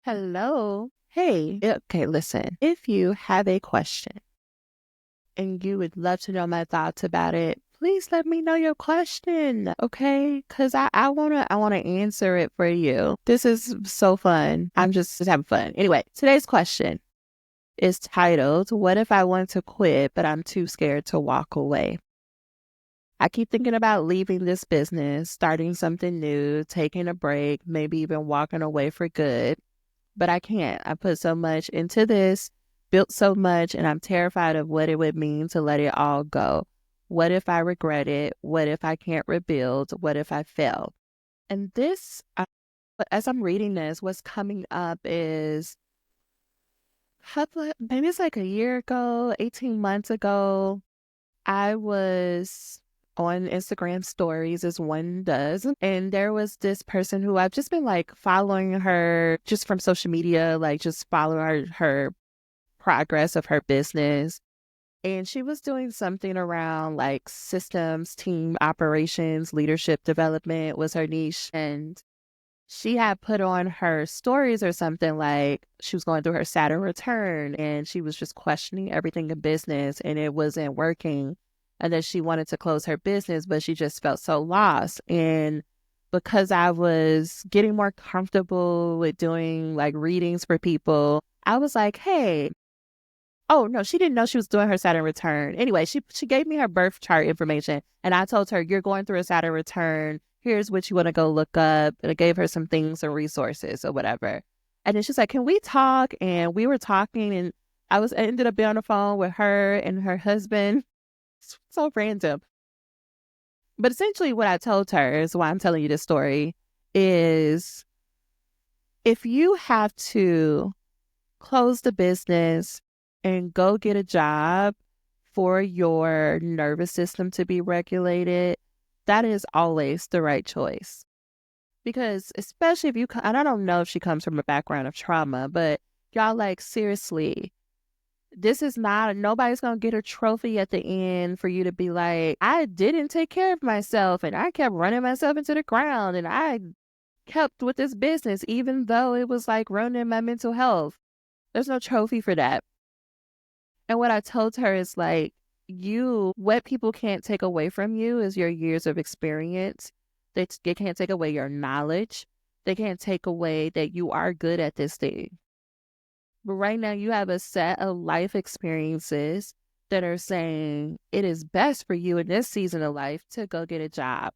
Hello. Hey. Okay, listen. If you have a question and you would love to know my thoughts about it, please let me know your question, okay? Because I wanna answer it for you. This is so fun. I'm just having fun. Anyway, today's question is titled, What if I want to quit, but I'm too scared to walk away? I keep thinking about leaving this business, starting something new, taking a break, maybe even walking away for good. But I can't. I put so much into this, built so much, and I'm terrified of what it would mean to let it all go. What if I regret it? What if I can't rebuild? What if I fail? And as I'm reading this, what's coming up is maybe it's like a year ago, 18 months ago. I was on Instagram stories as one does. And there was this person who I've just been like following her just from social media, like just following her progress of her business. And she was doing something around like systems, team operations, leadership development was her niche. And she had put on her stories or something like she was going through her Saturn return and she was just questioning everything in business and it wasn't working. And then she wanted to close her business, but she just felt so lost. And because I was getting more comfortable with doing like readings for people, I was like, hey, oh no, she didn't know she was doing her Saturn return. Anyway, she gave me her birth chart information and I told her, you're going through a Saturn return. Here's what you want to go look up. And I gave her some things and resources or whatever. And then she's like, can we talk? And we were talking and I ended up being on the phone with her and her husband. It's so random. But essentially what I told her is why I'm telling you this story is if you have to close the business and go get a job for your nervous system to be regulated, that is always the right choice. Because especially if and I don't know if she comes from a background of trauma, but y'all, like, seriously, this is nobody's going to get a trophy at the end for you to be like, I didn't take care of myself and I kept running myself into the ground and I kept with this business, even though it was like ruining my mental health. There's no trophy for that. And what I told her is like, what people can't take away from you is your years of experience. They can't take away your knowledge. They can't take away that you are good at this thing. But right now you have a set of life experiences that are saying it is best for you in this season of life to go get a job.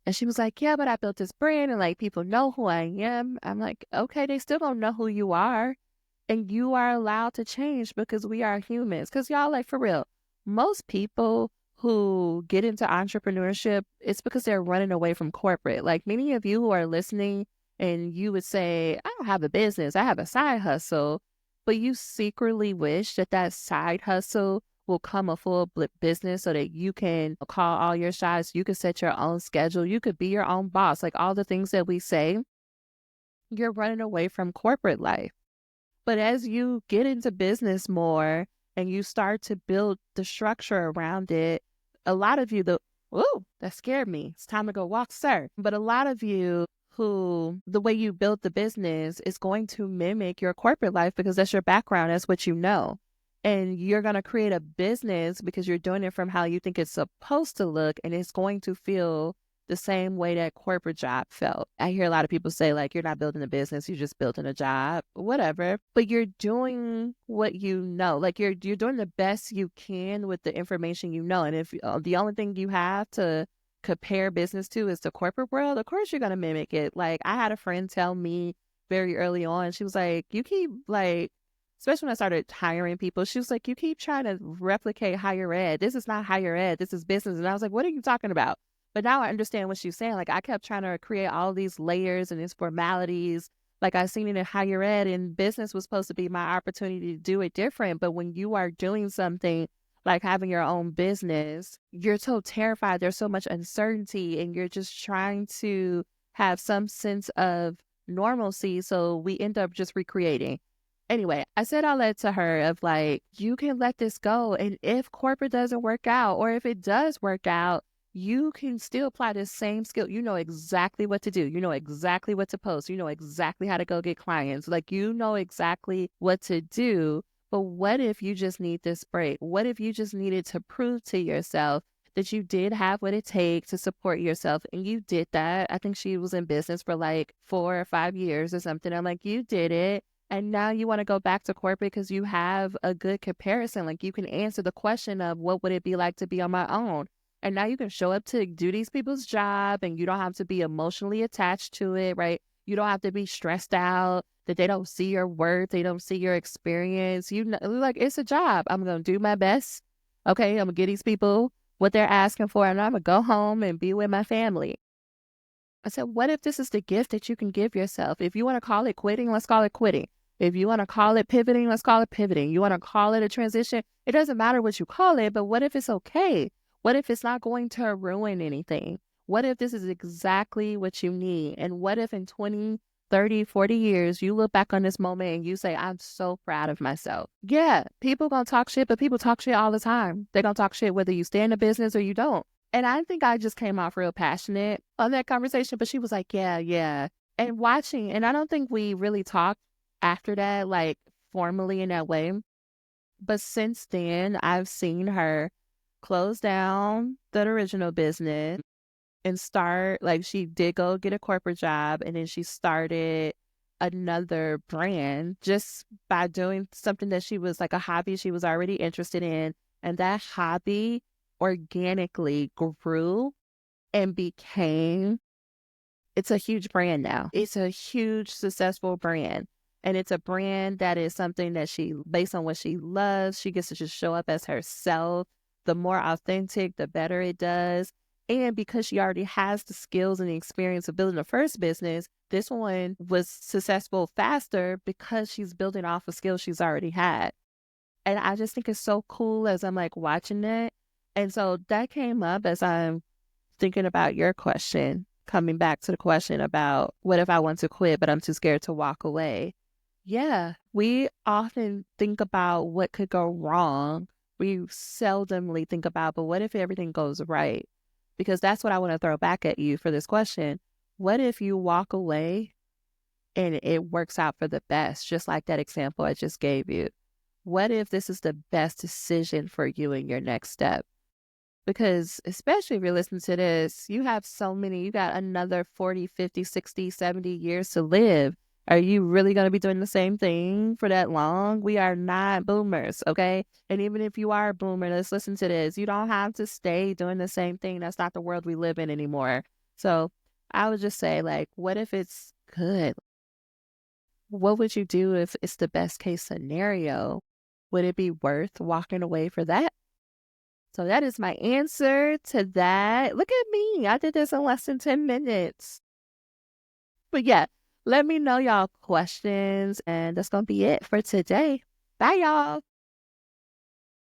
And she was like, yeah, but I built this brand and like people know who I am. I'm like, okay, they still don't know who you are. And you are allowed to change because we are humans. Because y'all, like, for real, most people who get into entrepreneurship, it's because they're running away from corporate. Like many of you who are listening and you would say, I don't have a business, I have a side hustle. But you secretly wish that that side hustle will come a full business so that you can call all your shots. You can set your own schedule. You could be your own boss. Like all the things that we say, you're running away from corporate life. But as you get into business more and you start to build the structure around it, a lot of you, that scared me. It's time to go walk, sir. But a lot of you who the way you build the business is going to mimic your corporate life because that's your background. That's what you know. And you're going to create a business because you're doing it from how you think it's supposed to look. And it's going to feel the same way that corporate job felt. I hear a lot of people say, like, you're not building a business, you're just building a job, whatever. But you're doing what you know. Like you're doing the best you can with the information you know. And if the only thing you have to compare business to is the corporate world, of course you're going to mimic it. Like I had a friend tell me very early on, she was like, you keep like, especially when I started hiring people, she was like, you keep trying to replicate higher ed. This is not higher ed. This is business. And I was like, what are you talking about? But now I understand what she's saying. Like I kept trying to create all these layers and these formalities. Like I seen it in higher ed and business was supposed to be my opportunity to do it different. But when you are doing something like having your own business, you're so terrified. There's so much uncertainty and you're just trying to have some sense of normalcy. So we end up just recreating. Anyway, I said all that to her of like, you can let this go. And if corporate doesn't work out or if it does work out, you can still apply the same skill. You know exactly what to do. You know exactly what to post. You know exactly how to go get clients. Like, you know exactly what to do. But what if you just need this break? What if you just needed to prove to yourself that you did have what it takes to support yourself? And you did that. I think she was in business for like 4 or 5 years or something. I'm like, you did it. And now you want to go back to corporate because you have a good comparison. Like, you can answer the question of what would it be like to be on my own? And now you can show up to do these people's job and you don't have to be emotionally attached to it, right? You don't have to be stressed out that they don't see your worth, they don't see your experience. You know, like, it's a job. I'm going to do my best. Okay, I'm going to get these people what they're asking for, and I'm going to go home and be with my family. I said, what if this is the gift that you can give yourself? If you want to call it quitting, let's call it quitting. If you want to call it pivoting, let's call it pivoting. You want to call it a transition, it doesn't matter what you call it, but what if it's okay? What if it's not going to ruin anything? What if this is exactly what you need? And what if in 20, 30, 40 years, you look back on this moment and you say, I'm so proud of myself. Yeah, people going to talk shit, but people talk shit all the time. They're going to talk shit whether you stay in the business or you don't. And I think I just came off real passionate on that conversation, but she was like, yeah, yeah. And watching, and I don't think we really talked after that, like formally in that way. But since then, I've seen her close down the original business and start, like, she did go get a corporate job and then she started another brand just by doing something that she was like a hobby she was already interested in. And that hobby organically grew and became, it's a huge brand now. It's a huge successful brand. And it's a brand that is something that she, based on what she loves, she gets to just show up as herself. The more authentic, the better it does. And because she already has the skills and the experience of building the first business, this one was successful faster because she's building off of skills she's already had. And I just think it's so cool as I'm like watching it. And so that came up as I'm thinking about your question, coming back to the question about what if I want to quit, but I'm too scared to walk away. Yeah, we often think about what could go wrong. We seldomly think about, but what if everything goes right? Because that's what I want to throw back at you for this question. What if you walk away and it works out for the best, just like that example I just gave you? What if this is the best decision for you in your next step? Because especially if you're listening to this, you have so many, you got another 40, 50, 60, 70 years to live. Are you really going to be doing the same thing for that long? We are not boomers, okay? And even if you are a boomer, let's listen to this. You don't have to stay doing the same thing. That's not the world we live in anymore. So I would just say, like, what if it's good? What would you do if it's the best case scenario? Would it be worth walking away for that? So that is my answer to that. Look at me. I did this in less than 10 minutes. But yeah, let me know y'all questions. And that's going to be it for today. Bye, y'all.